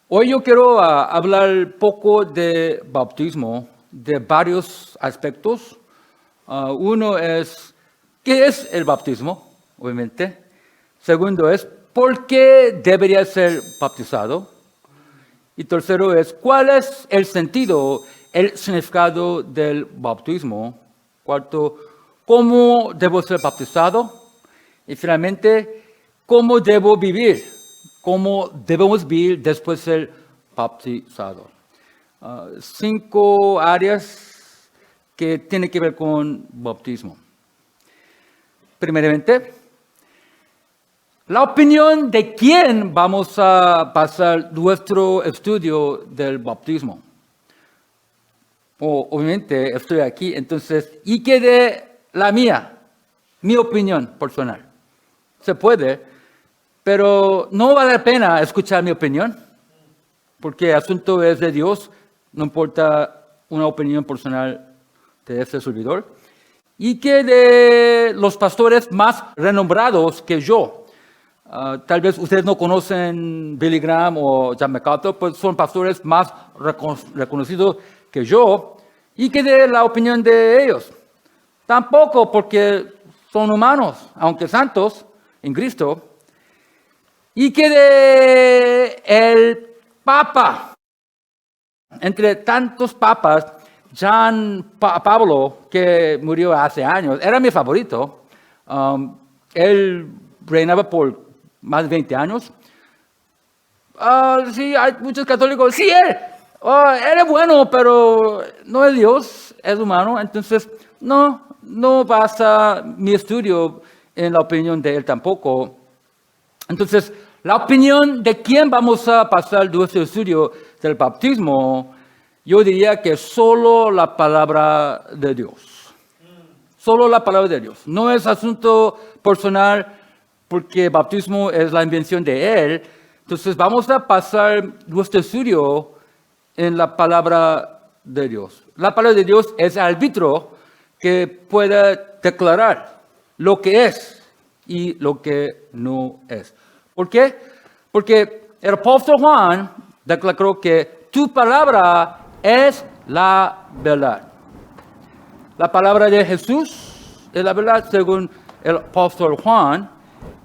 Hoy yo quiero hablar poco de bautismo, de varios aspectos. Uno es, ¿qué es el bautismo? Obviamente. Segundo es, ¿por qué debería ser bautizado? Y tercero es, ¿cuál es el sentido, el significado del bautismo? Cuarto, ¿cómo debo ser bautizado? Y finalmente, ¿cómo debo vivir? ¿Cómo debemos vivir después de ser bautizados? 5 áreas que tienen que ver con bautismo. Primeramente, la opinión de quién vamos a pasar nuestro estudio del bautismo. Obviamente estoy aquí, entonces, ¿y qué de la mía? Mi opinión personal. Se puede, pero no vale la pena escuchar mi opinión, porque el asunto es de Dios, no importa una opinión personal de este servidor. ¿Y qué de los pastores más renombrados que yo? Tal vez ustedes no conocen Billy Graham o John MacArthur, pues son pastores más reconocidos que yo. ¿Y qué de la opinión de ellos? Tampoco, porque son humanos, aunque santos en Cristo. ¿Y qué de el Papa? Entre tantos papas, Pablo, que murió hace años, era mi favorito. Él reinaba por más de 20 años. Sí, hay muchos católicos. Sí, él era bueno, pero no es Dios, es humano. Entonces, no basa mi estudio en la opinión de él tampoco. Entonces, la opinión de quién vamos a pasar nuestro estudio del bautismo, yo diría que solo la palabra de Dios. Solo la palabra de Dios. No es asunto personal porque el bautismo es la invención de Él. Entonces vamos a pasar nuestro estudio en la palabra de Dios. La palabra de Dios es árbitro que pueda declarar lo que es y lo que no es. ¿Por qué? Porque el apóstol Juan declaró que tu palabra es la verdad. La palabra de Jesús es la verdad según el apóstol Juan.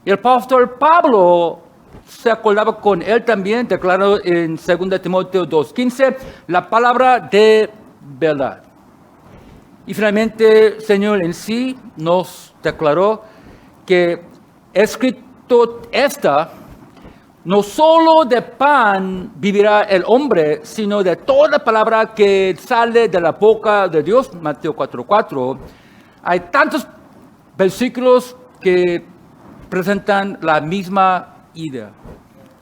Y el apóstol Pablo se acordaba con él también, declaró en 2 Timoteo 2:15, la palabra de verdad. Y finalmente el Señor en sí nos declaró que escrito está, no solo de pan vivirá el hombre, sino de toda palabra que sale de la boca de Dios. Mateo 4:4. Hay tantos versículos que presentan la misma idea.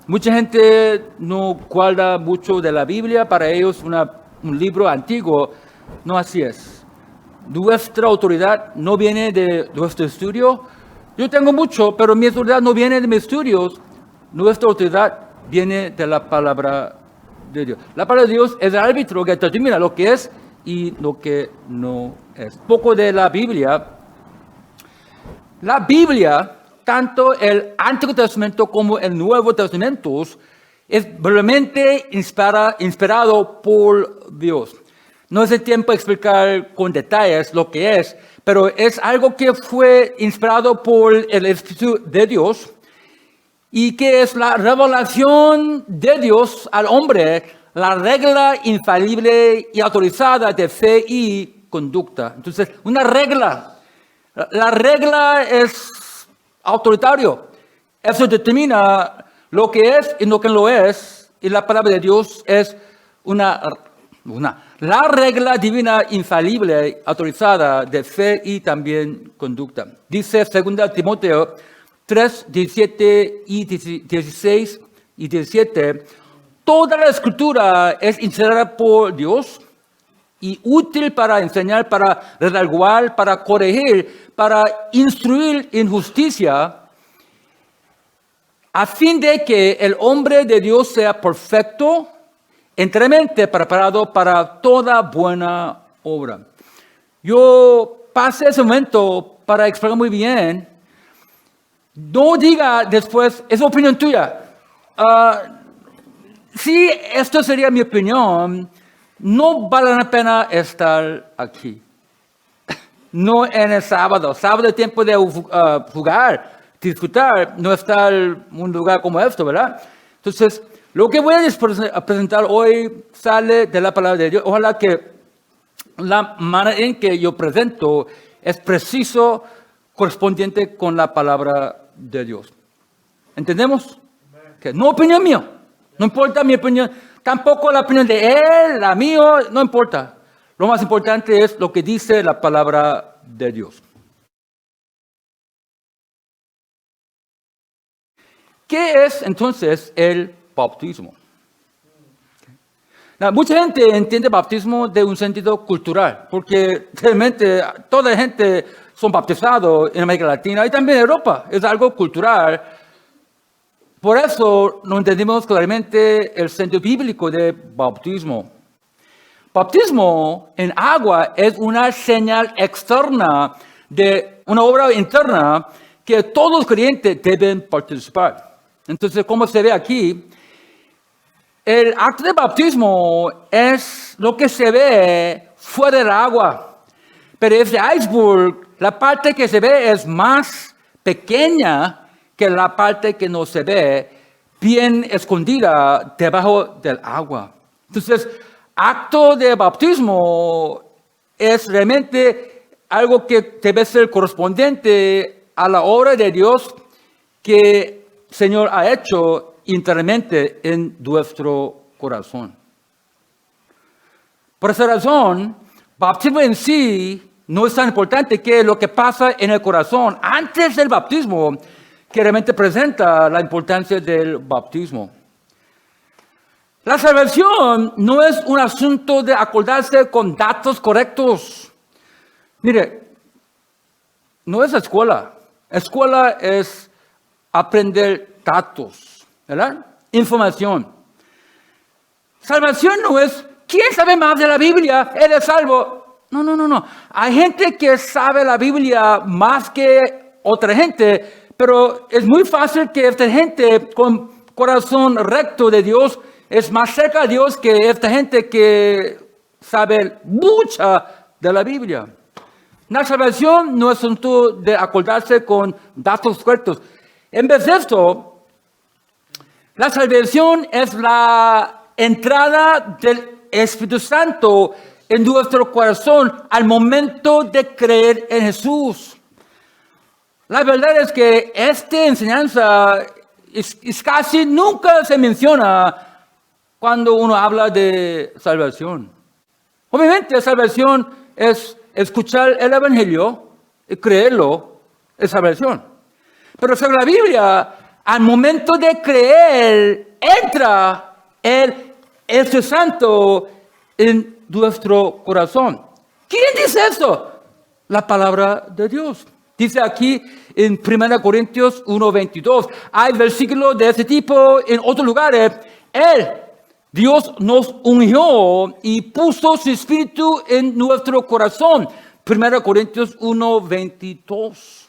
Mucha gente no guarda mucho de la Biblia, para ellos un libro antiguo. No así es. Nuestra autoridad no viene de nuestro estudio. Yo tengo mucho, pero mi autoridad no viene de mis estudios. Nuestra autoridad viene de la palabra de Dios. La palabra de Dios es el árbitro que determina lo que es y lo que no es. Poco de la Biblia. La Biblia, tanto el Antiguo Testamento como el Nuevo Testamento, es realmente inspirado por Dios. No es el tiempo de explicar con detalles lo que es, pero es algo que fue inspirado por el Espíritu de Dios y que es la revelación de Dios al hombre, la regla infalible y autorizada de fe y conducta. Entonces, una regla. La regla es autoritario. Eso determina lo que es y lo que no es. Y la palabra de Dios es la regla divina infalible, autorizada de fe y también conducta. Dice 2 Timoteo 3, 17 y 16 y 17. Toda la escritura es inspirada por Dios y útil para enseñar, para redarguir, para corregir, para instruir en justicia, a fin de que el hombre de Dios sea perfecto, enteramente preparado para toda buena obra. Yo pasé ese momento para explicar muy bien. No diga después, es opinión tuya. si esto sería mi opinión, no vale la pena estar aquí. No en el sábado. Sábado es tiempo de jugar, disfrutar, no estar en un lugar como esto, ¿verdad? Entonces, lo que voy a presentar hoy sale de la palabra de Dios. Ojalá que la manera en que yo presento es preciso, correspondiente con la palabra de Dios. ¿Entendemos? Que no opinión mía, no importa mi opinión, tampoco la opinión de él, la mía, no importa. Lo más importante es lo que dice la palabra de Dios. ¿Qué es entonces el bautismo? Mucha gente entiende bautismo de un sentido cultural, porque realmente toda la gente son bautizados en América Latina y también en Europa. Es algo cultural. Por eso no entendemos claramente el sentido bíblico de bautismo. Bautismo en agua es una señal externa de una obra interna que todos los creyentes deben participar. Entonces, como se ve aquí, el acto de bautismo es lo que se ve fuera del agua. Pero este iceberg, la parte que se ve es más pequeña que la parte que no se ve, bien escondida debajo del agua. Entonces, acto de bautismo es realmente algo que debe ser correspondiente a la obra de Dios que el Señor ha hecho internamente en nuestro corazón. Por esa razón, bautismo en sí no es tan importante que lo que pasa en el corazón antes del bautismo, que realmente presenta la importancia del bautismo. La salvación no es un asunto de acordarse con datos correctos. Mire, no es escuela. Escuela es aprender datos, ¿verdad? Información. Salvación no es, ¿quién sabe más de la Biblia? ¿Eres salvo? No. Hay gente que sabe la Biblia más que otra gente, pero es muy fácil que esta gente con corazón recto de Dios es más cerca de Dios que esta gente que sabe mucha de la Biblia. La salvación no es un asunto de acordarse con datos correctos. En vez de esto, la salvación es la entrada del Espíritu Santo en nuestro corazón al momento de creer en Jesús. La verdad es que esta enseñanza casi nunca se menciona cuando uno habla de salvación. Obviamente, salvación es escuchar el Evangelio y creerlo, es salvación. Pero sobre la Biblia, al momento de creer, entra el Espíritu Santo en nuestro corazón. ¿Quién dice esto? La palabra de Dios. Dice aquí en 1 Corintios 1:22. Hay versículos de ese tipo en otros lugares. Dios nos ungió y puso su espíritu en nuestro corazón. 1 Corintios 1:22.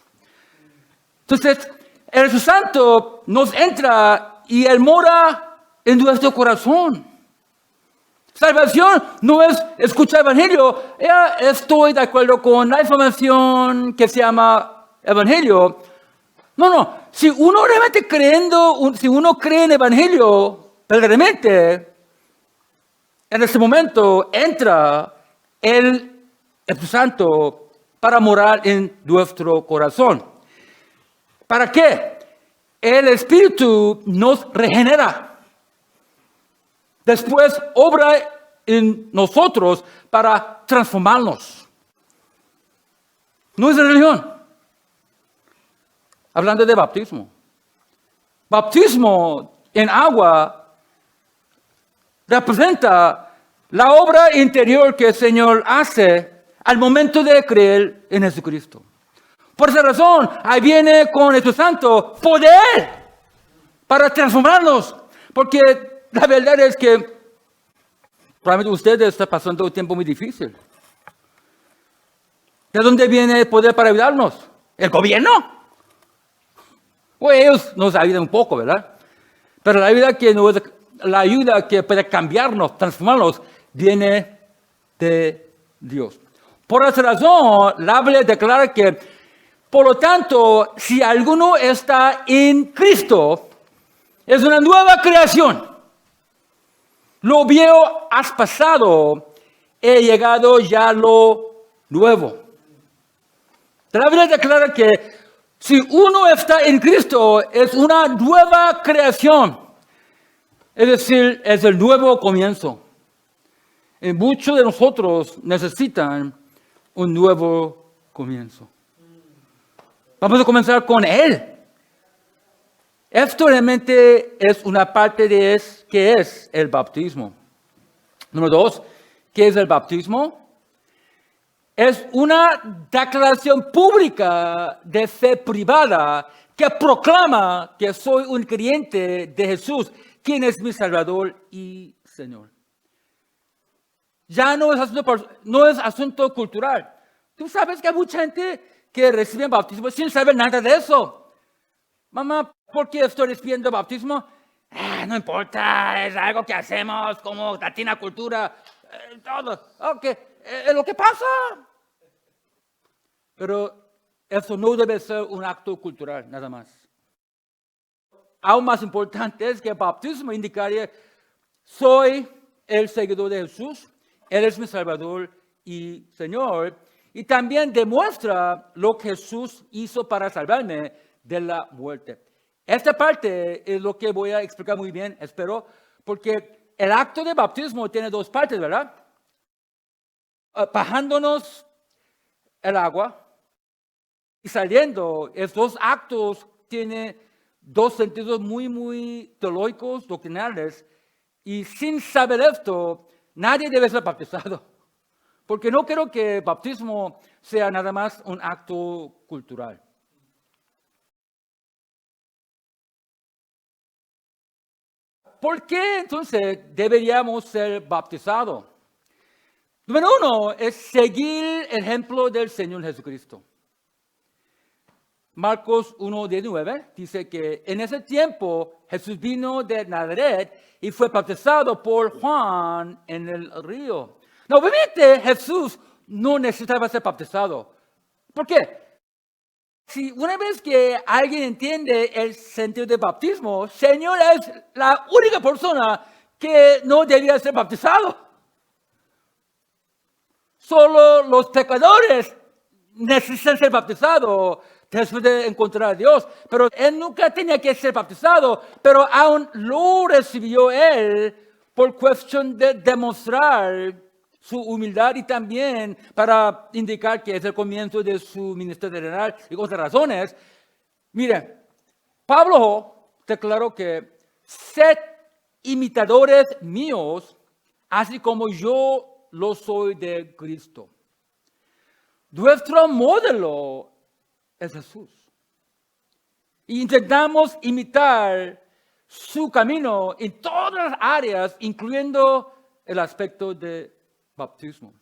Entonces, el Espíritu Santo nos entra y Él mora en nuestro corazón. Salvación no es escuchar el Evangelio. Ya estoy de acuerdo con la información que se llama Evangelio. No. Si uno realmente si uno cree en el Evangelio, verdaderamente, en ese momento entra el Espíritu Santo para morar en nuestro corazón. ¿Para qué? El Espíritu nos regenera. Después obra en nosotros para transformarnos. No es religión. Hablando de bautismo. Bautismo en agua representa la obra interior que el Señor hace al momento de creer en Jesucristo. Por esa razón, ahí viene con el Espíritu Santo poder para transformarnos. Porque la verdad es que probablemente usted está pasando un tiempo muy difícil. ¿De dónde viene el poder para ayudarnos? ¿El gobierno? Pues ellos nos ayudan un poco, ¿verdad? Pero la vida que la ayuda que puede cambiarnos, transformarnos, viene de Dios. Por esa razón, la Biblia declara que, por lo tanto, si alguno está en Cristo, es una nueva creación. Lo viejo has pasado, he llegado ya lo nuevo. La Biblia declara que si uno está en Cristo, es una nueva creación. Es decir, es el nuevo comienzo. Y muchos de nosotros necesitan un nuevo comienzo. Vamos a comenzar con Él. Esto realmente es una parte de qué es el bautismo. Número 2, ¿qué es el bautismo? Es una declaración pública de fe privada que proclama que soy un creyente de Jesús, quien es mi Salvador y Señor. Ya no es asunto cultural. Tú sabes que hay mucha gente que recibe bautismo sin saber nada de eso. Mamá, ¿por qué estoy recibiendo bautismo? No importa, es algo que hacemos como latina cultura, todo. Ok, es lo que pasa. Pero eso no debe ser un acto cultural, nada más. Aún más importante es que el bautismo indicaría, soy el seguidor de Jesús, Él es mi Salvador y Señor, y también demuestra lo que Jesús hizo para salvarme de la muerte. Esta parte es lo que voy a explicar muy bien, espero, porque el acto de bautismo tiene dos partes, ¿verdad? Bajándonos el agua y saliendo, estos actos tienen dos sentidos muy teológicos, doctrinales, y sin saber esto, nadie debe ser bautizado. Porque no creo que el bautismo sea nada más un acto cultural. ¿Por qué entonces deberíamos ser bautizados? Número 1 es seguir el ejemplo del Señor Jesucristo. Marcos 1:19 dice que en ese tiempo Jesús vino de Nazaret y fue bautizado por Juan en el río. No, obviamente Jesús no necesitaba ser bautizado. ¿Por qué? Si una vez que alguien entiende el sentido del bautismo, el Señor es la única persona que no debería ser bautizado. Solo los pecadores necesitan ser bautizados después de encontrar a Dios. Pero Él nunca tenía que ser bautizado, pero aún lo recibió Él por cuestión de demostrar su humildad y también para indicar que es el comienzo de su ministerio terrenal y otras razones. Mire, Pablo declaró que sed imitadores míos, así como yo lo soy de Cristo. Nuestro modelo es Jesús. Y intentamos imitar su camino en todas las áreas, incluyendo el aspecto de bautismo.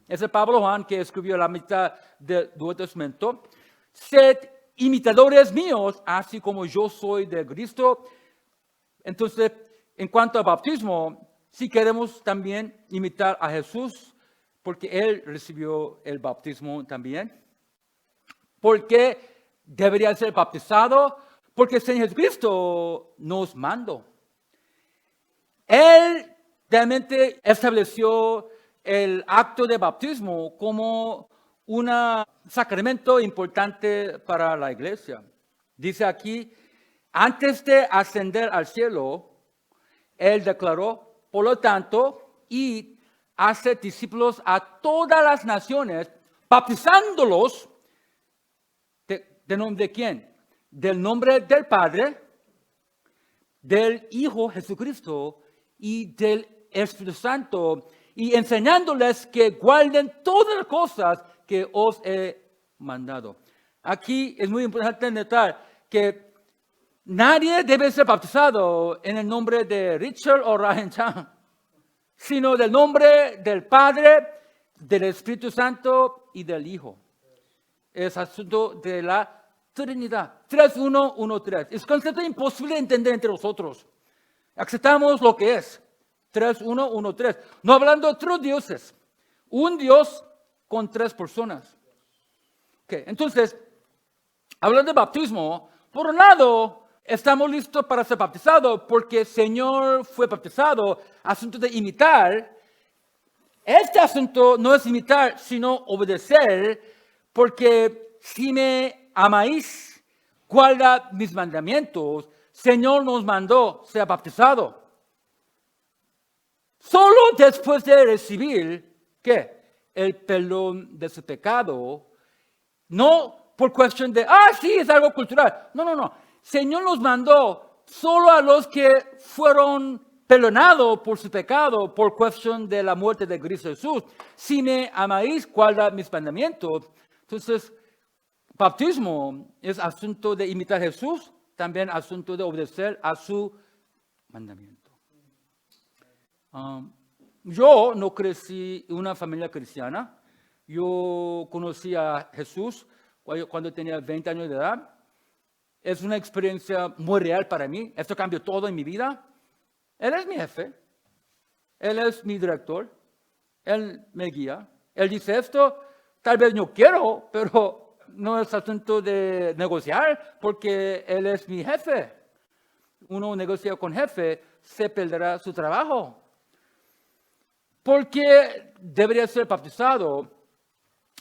Es el Pablo Juan que escribió la mitad del Nuevo Testamento. Sed imitadores míos, así como yo soy de Cristo. Entonces, en cuanto al bautismo, si queremos también imitar a Jesús, porque Él recibió el bautismo también. ¿Por qué debería ser bautizado? Porque el Señor Jesucristo nos mandó. Él realmente estableció el acto de bautismo como un sacramento importante para la iglesia. Dice aquí, antes de ascender al cielo, Él declaró, por lo tanto, id, haced discípulos a todas las naciones, bautizándolos, ¿de nombre de quién? Del nombre del Padre, del Hijo Jesucristo y del Espíritu Santo, y enseñándoles que guarden todas las cosas que os he mandado. Aquí es muy importante notar que nadie debe ser bautizado en el nombre de Richard o Ryan Chang, sino del nombre del Padre, del Espíritu Santo y del Hijo. Es asunto de la Trinidad. 3-1-1-3. Es un concepto imposible de entender entre nosotros. Aceptamos lo que es. 3-1, 1-3. No hablando de tres dioses. Un Dios con tres personas. Okay. Entonces, hablando de bautismo, por un lado, estamos listos para ser bautizados porque el Señor fue bautizado. Asunto de imitar. Este asunto no es imitar, sino obedecer, porque si me amáis, guarda mis mandamientos. Señor nos mandó ser bautizado. Solo después de recibir, ¿qué? El perdón de su pecado. No por cuestión de, sí, es algo cultural. No. Señor nos mandó solo a los que fueron perdonados por su pecado por cuestión de la muerte de Cristo Jesús. Si me amáis, guarda mis mandamientos. Entonces, bautismo es asunto de imitar a Jesús, también asunto de obedecer a su mandamiento. Yo no crecí en una familia cristiana. Yo conocí a Jesús cuando tenía 20 años de edad. Es una experiencia muy real para mí. Esto cambió todo en mi vida. Él es mi jefe. Él es mi director. Él me guía. Él dice esto, tal vez no quiero, pero no es asunto de negociar porque Él es mi jefe. Uno negocia con jefe, se perderá su trabajo. Porque debería ser bautizado.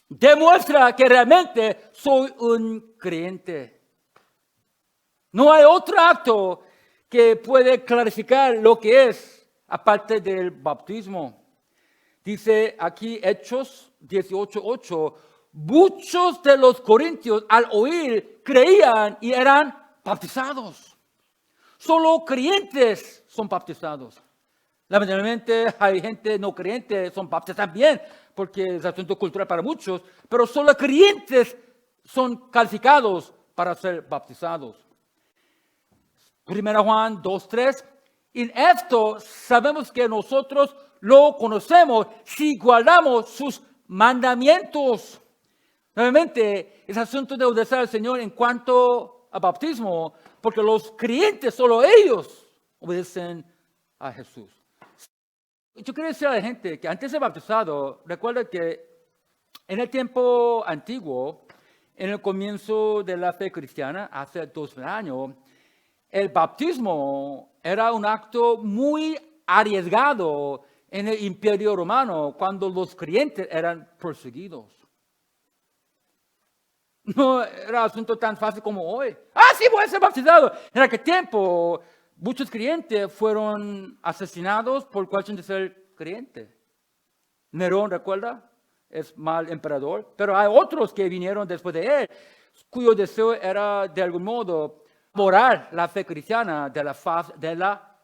Demuestra que realmente soy un creyente. No hay otro acto que puede clarificar lo que es, aparte del bautismo. Dice aquí Hechos 18:8, muchos de los corintios al oír creían y eran bautizados. Solo creyentes son bautizados. Lamentablemente hay gente no creyente, son bautizados también, porque es asunto cultural para muchos, pero solo creyentes son calificados para ser bautizados. 1 Juan 2:3, en esto sabemos que nosotros lo conocemos si guardamos sus mandamientos. Nuevamente, es asunto de obedecer al Señor en cuanto a bautismo, porque los creyentes, solo ellos, obedecen a Jesús. Yo quiero decir a la gente que antes de ser bautizado, recuerda que en el tiempo antiguo, en el comienzo de la fe cristiana, hace 2000 años, el bautismo era un acto muy arriesgado en el Imperio Romano cuando los creyentes eran perseguidos. No era asunto tan fácil como hoy. Sí, voy a ser bautizado. En aquel tiempo, muchos creyentes fueron asesinados por cuestión de ser creyente. Nerón, ¿recuerda? Es mal emperador. Pero hay otros que vinieron después de él, cuyo deseo era de algún modo borrar la fe cristiana de la faz de la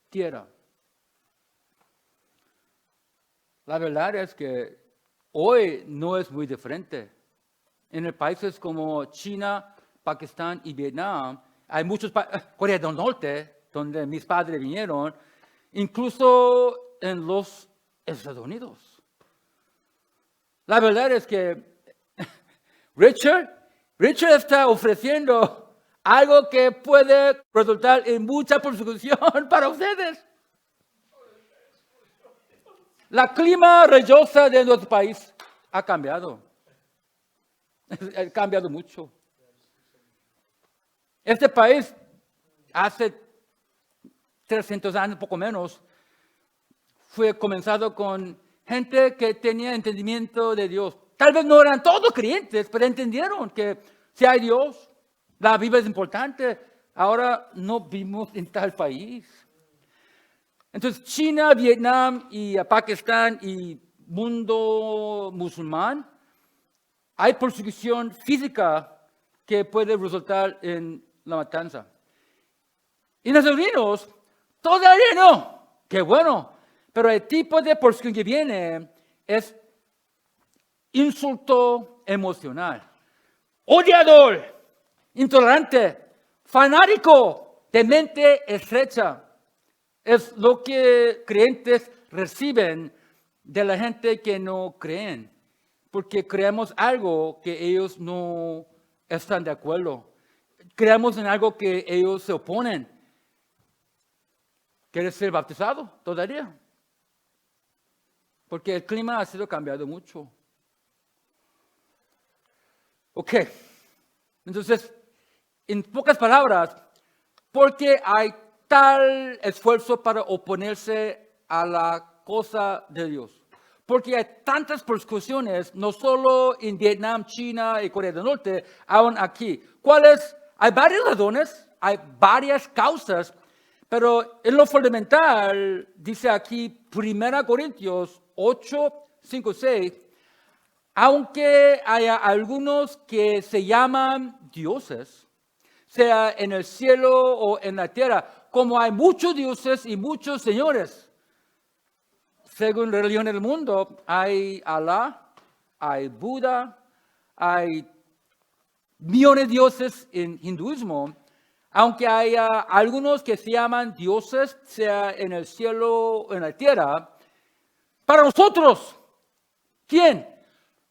tierra. La verdad es que hoy no es muy diferente. En países como China, Pakistán y Vietnam, hay muchos Corea del Norte, donde mis padres vinieron, incluso en los Estados Unidos. La verdad es que Richard está ofreciendo algo que puede resultar en mucha persecución para ustedes. La clima religiosa de nuestro país ha cambiado. Ha cambiado mucho. Este país, hace 300 años, poco menos, fue comenzado con gente que tenía entendimiento de Dios. Tal vez no eran todos creyentes, pero entendieron que si hay Dios, la Biblia es importante. Ahora no vivimos en tal país. Entonces, China, Vietnam y Pakistán y mundo musulmán, hay persecución física que puede resultar en la matanza. En Estados Unidos, todavía no. Qué bueno. Pero el tipo de persecución que viene es insulto emocional. Odiador, intolerante, fanático, de mente estrecha. Es lo que creyentes reciben de la gente que no creen. Porque creemos algo que ellos no están de acuerdo. Creemos en algo que ellos se oponen. ¿Quieres ser bautizado todavía? Porque el clima ha sido cambiado mucho. Ok, entonces, en pocas palabras, ¿por qué hay tal esfuerzo para oponerse a la cosa de Dios? Porque hay tantas persecuciones, no solo en Vietnam, China y Corea del Norte, aún aquí. ¿Cuáles? Hay varias razones, hay varias causas, pero en lo fundamental, dice aquí 1 Corintios 8, 5, 6, aunque haya algunos que se llaman dioses, sea en el cielo o en la tierra, como hay muchos dioses y muchos señores. Según la religión del mundo, hay Alá, hay Buda, hay millones de dioses en hinduismo, aunque haya algunos que se llaman dioses, sea en el cielo o en la tierra. Para nosotros, ¿quién?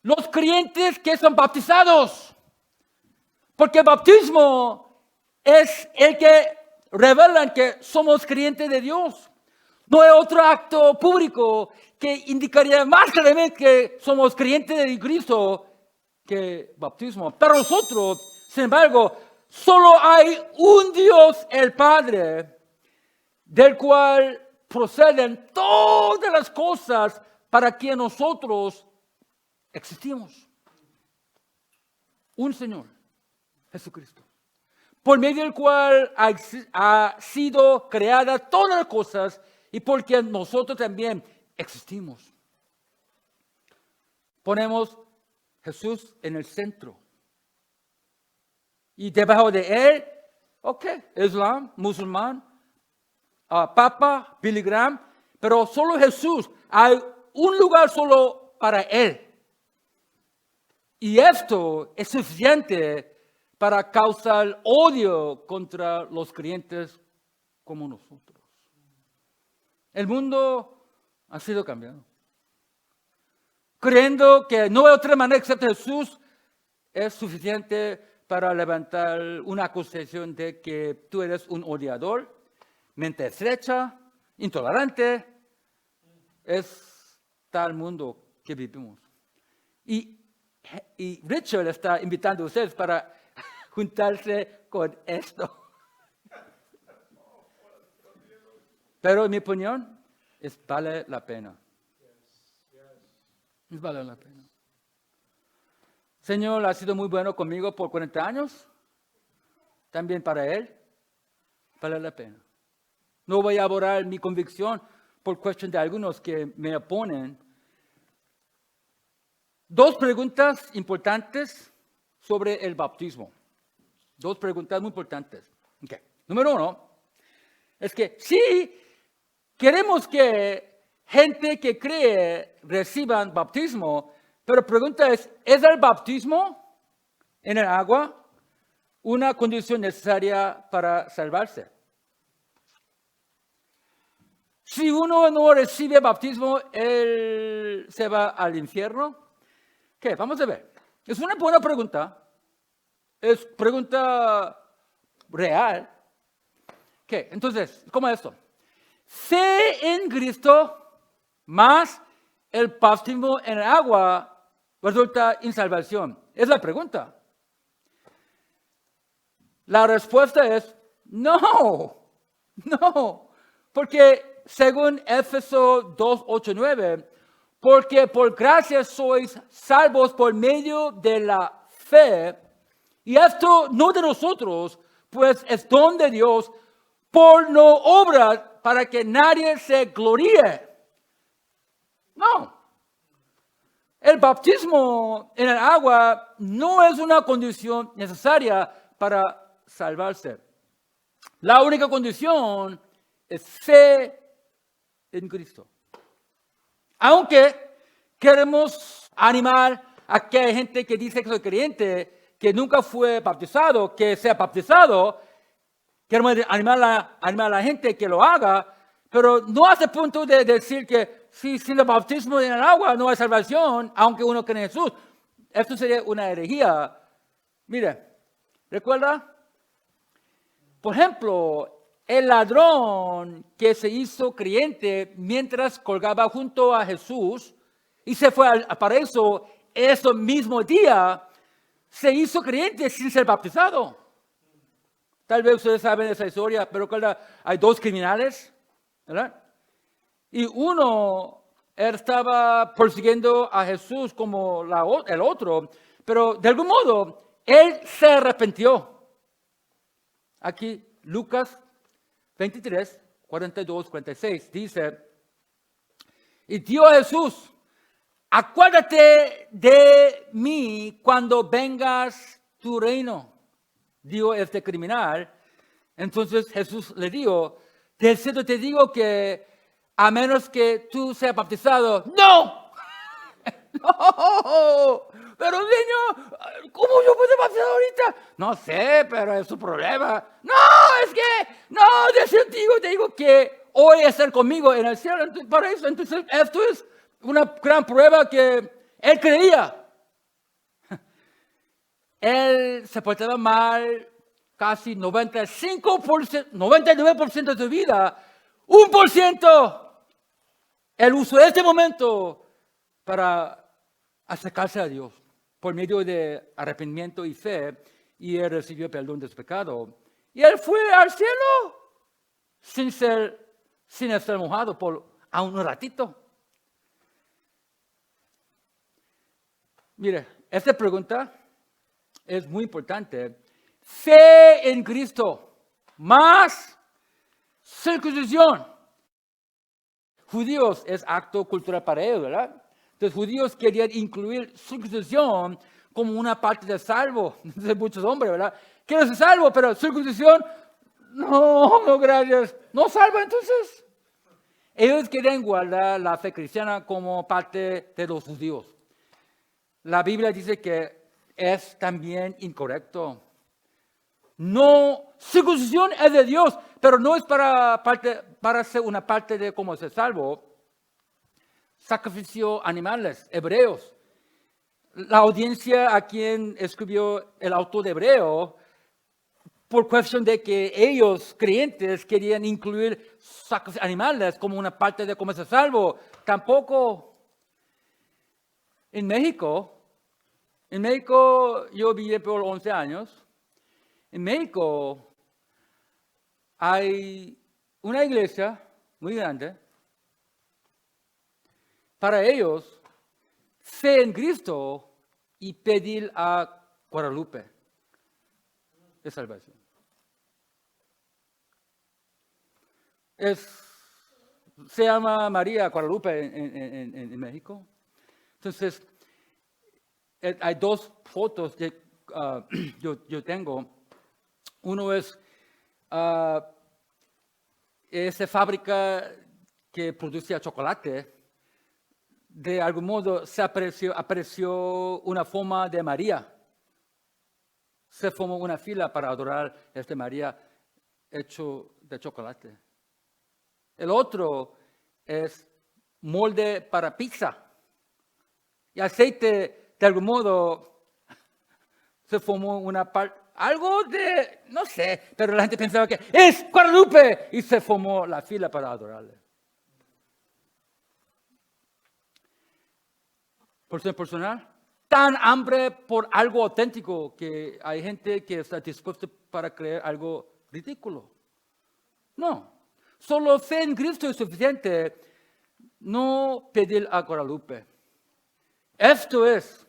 Los creyentes que son bautizados. Porque el bautismo es el que revela que somos creyentes de Dios. No hay otro acto público que indicaría más claramente que somos creyentes de Cristo que bautismo. Para nosotros, sin embargo, solo hay un Dios, el Padre, del cual proceden todas las cosas para que nosotros existimos. Un Señor, Jesucristo, por medio del cual ha sido creada todas las cosas y porque nosotros también existimos. Ponemos Jesús en el centro. Y debajo de él, Islam, musulmán, Papa, Billy Graham, pero solo Jesús. Hay un lugar solo para él. Y esto es suficiente para causar odio contra los creyentes como nosotros. El mundo ha sido cambiado. Creyendo que no hay otra manera excepto Jesús, es suficiente para levantar una acusación de que tú eres un odiador, mente estrecha, intolerante. Es tal mundo que vivimos. Y Richard está invitando a ustedes para juntarse con esto. Pero en mi opinión, vale la pena. Vale la pena. Señor ha sido muy bueno conmigo por 40 años. También para Él, vale la pena. No voy a borrar mi convicción por cuestión de algunos que me oponen. Dos preguntas importantes sobre el bautismo. Dos preguntas muy importantes. Okay. Número uno, es que sí queremos que gente que cree reciban bautismo, pero la pregunta es el bautismo en el agua una condición necesaria para salvarse? Si uno no recibe bautismo, él se va al infierno. ¿Qué? Vamos a ver. Es una buena pregunta. Es pregunta real. ¿Qué? Entonces, ¿cómo es esto? Fe en Cristo más el bautismo en el agua resulta en salvación. Es la pregunta. La respuesta es no. Porque según Éfeso 2, 8, 9, porque por gracia sois salvos por medio de la fe, y esto no de nosotros, pues es don de Dios, por no obras, para que nadie se gloríe. No. El bautismo en el agua no es una condición necesaria para salvarse. La única condición es fe en Cristo. Aunque queremos animar a aquella gente que dice que soy creyente, que nunca fue bautizado, que sea bautizado, queremos animar a la gente que lo haga, pero no hace punto de decir que si sin el bautismo en el agua no hay salvación, aunque uno cree en Jesús. Esto sería una herejía. Mire, ¿recuerda? Por ejemplo, el ladrón que se hizo creyente mientras colgaba junto a Jesús y se fue al paraíso ese mismo día, se hizo creyente sin ser bautizado. Tal vez ustedes saben esa historia, pero hay dos criminales, ¿verdad? Y uno estaba persiguiendo a Jesús como el otro, pero de algún modo él se arrepintió. Aquí Lucas 23, 42, 46 dice, y dio a Jesús, acuérdate de mí cuando vengas tu reino, dijo este criminal. Entonces Jesús le dijo, de cierto te digo que a menos que tú seas bautizado, ¡no! No, pero niño, ¿cómo yo puedo bautizar ahorita? No sé, pero es su problema. No, es que, no, de cierto te digo que hoy estar conmigo en el cielo. Para eso, entonces, esto es una gran prueba que él creía. Él se portaba mal casi 95%, 99% de su vida. 1%. Él usó este momento para acercarse a Dios por medio de arrepentimiento y fe, y él recibió perdón de su pecado. Y él fue al cielo sin estar mojado por a un ratito. Mire, esta pregunta es muy importante. Fe en Cristo más circuncisión. Judíos es acto cultural para ellos, ¿verdad? Los judíos querían incluir circuncisión como una parte de salvo. De muchos hombres, ¿verdad? Quiero ser salvo, pero circuncisión, no, gracias. No salva, entonces. Ellos querían guardar la fe cristiana como parte de los judíos. La Biblia dice que es también incorrecto. No, circuncisión es de Dios, pero no es para ser una parte de cómo ser salvo. Sacrificio animales, hebreos. La audiencia a quien escribió el autor de Hebreo, por cuestión de que ellos, creyentes, querían incluir sacrificios animales como una parte de cómo ser salvo. Tampoco. En México yo viví por 11 años. En México hay una iglesia muy grande. Para ellos, fe en Cristo y pedir a Guadalupe de salvación. Se llama María Guadalupe en México. Entonces, hay dos fotos que yo tengo. Uno es esa fábrica que producía chocolate. De algún modo se apareció una forma de María. Se formó una fila para adorar a esta María hecho de chocolate. El otro es molde para pizza. Y aceite, de algún modo, se formó una parte, algo de, no sé, pero la gente pensaba que es Guadalupe y se formó la fila para adorarle. Por ser personal, tan hambre por algo auténtico que hay gente que está dispuesta para creer algo ridículo. No, solo fe en Cristo es suficiente, no pedir a Guadalupe. Esto es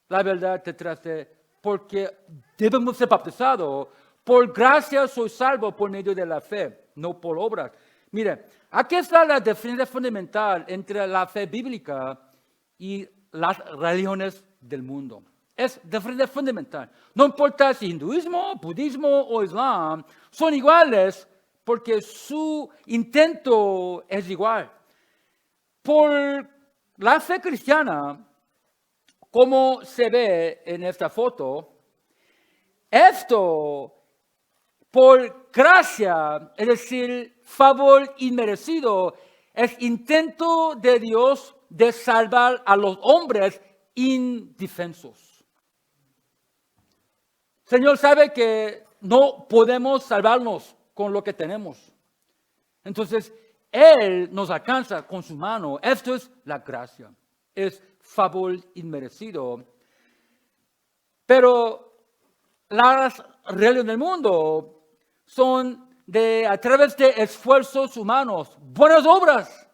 la verdad detrás de porque debemos ser bautizados. Por gracia soy salvo por medio de la fe, no por obras. Mire, aquí está la diferencia fundamental entre la fe bíblica y las religiones del mundo. Es diferencia fundamental. No importa si hinduismo, budismo o islam son iguales porque su intento es igual. Por la fe cristiana, como se ve en esta foto, esto por gracia, es decir, favor inmerecido, es intento de Dios de salvar a los hombres indefensos. Señor sabe que no podemos salvarnos con lo que tenemos. Entonces, Él nos alcanza con su mano. Esto es la gracia. Es favor inmerecido. Pero las religiones del mundo son a través de esfuerzos humanos, buenas obras,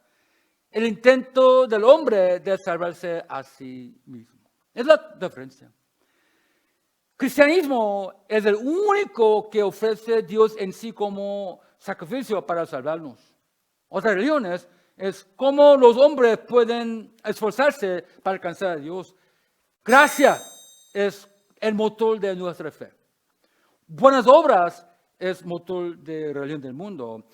el intento del hombre de salvarse a sí mismo. Es la diferencia. Cristianismo es el único que ofrece Dios en sí como sacrificio para salvarnos. Otras religiones es cómo los hombres pueden esforzarse para alcanzar a Dios. Gracia es el motor de nuestra fe. Buenas obras es motor de religión del mundo.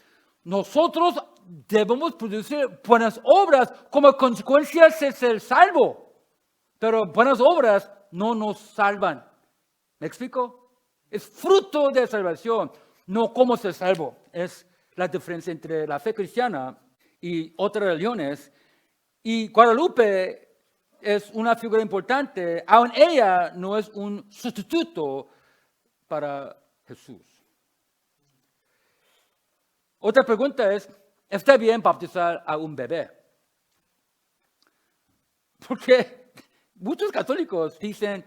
Nosotros debemos producir buenas obras como consecuencia de ser salvo. Pero buenas obras no nos salvan. ¿Me explico? Es fruto de salvación, no cómo ser salvo. Es la diferencia entre la fe cristiana y otras religiones. Y Guadalupe es una figura importante, aun ella no es un sustituto para Jesús. Otra pregunta es, ¿está bien bautizar a un bebé? Porque muchos católicos dicen,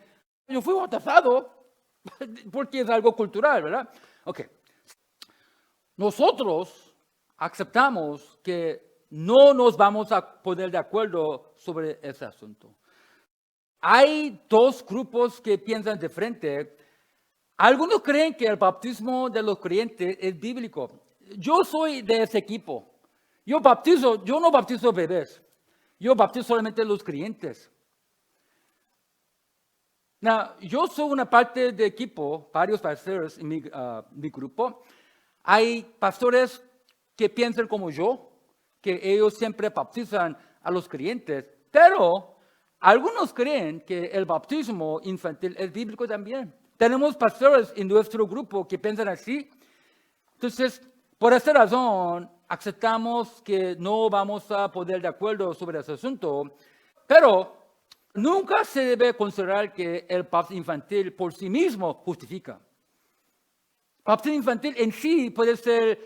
yo fui bautizado porque es algo cultural, ¿verdad? Ok. Nosotros aceptamos que no nos vamos a poner de acuerdo sobre ese asunto. Hay dos grupos que piensan de frente. Algunos creen que el bautismo de los creyentes es bíblico. Yo soy de ese equipo. Yo no bautizo bebés. Yo bautizo solamente los creyentes. Yo soy una parte de equipo, varios pastores en mi grupo. Hay pastores que piensan como yo, que ellos siempre bautizan a los creyentes, pero algunos creen que el bautismo infantil es bíblico también. Tenemos pastores en nuestro grupo que piensan así. Entonces, por esta razón, aceptamos que no vamos a poner de acuerdo sobre ese asunto, pero nunca se debe considerar que el bautismo infantil por sí mismo justifica. El bautismo infantil en sí puede ser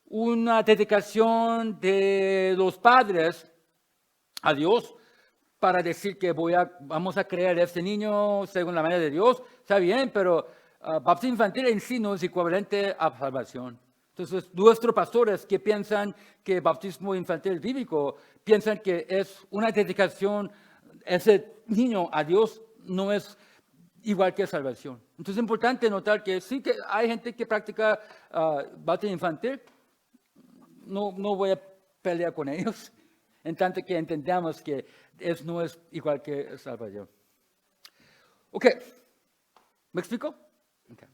una dedicación de los padres a Dios para decir que vamos a crear a este niño según la manera de Dios. Está bien, pero bautismo infantil en sí no es equivalente a salvación. Entonces, nuestros pastores que piensan que el bautismo infantil bíblico, piensan que es una dedicación ese niño a Dios, no es igual que salvación. Entonces es importante notar que sí que hay gente que practica bautismo infantil. No voy a pelear con ellos, en tanto que entendamos que no es igual que salvación. Ok, ¿me explico? Okay.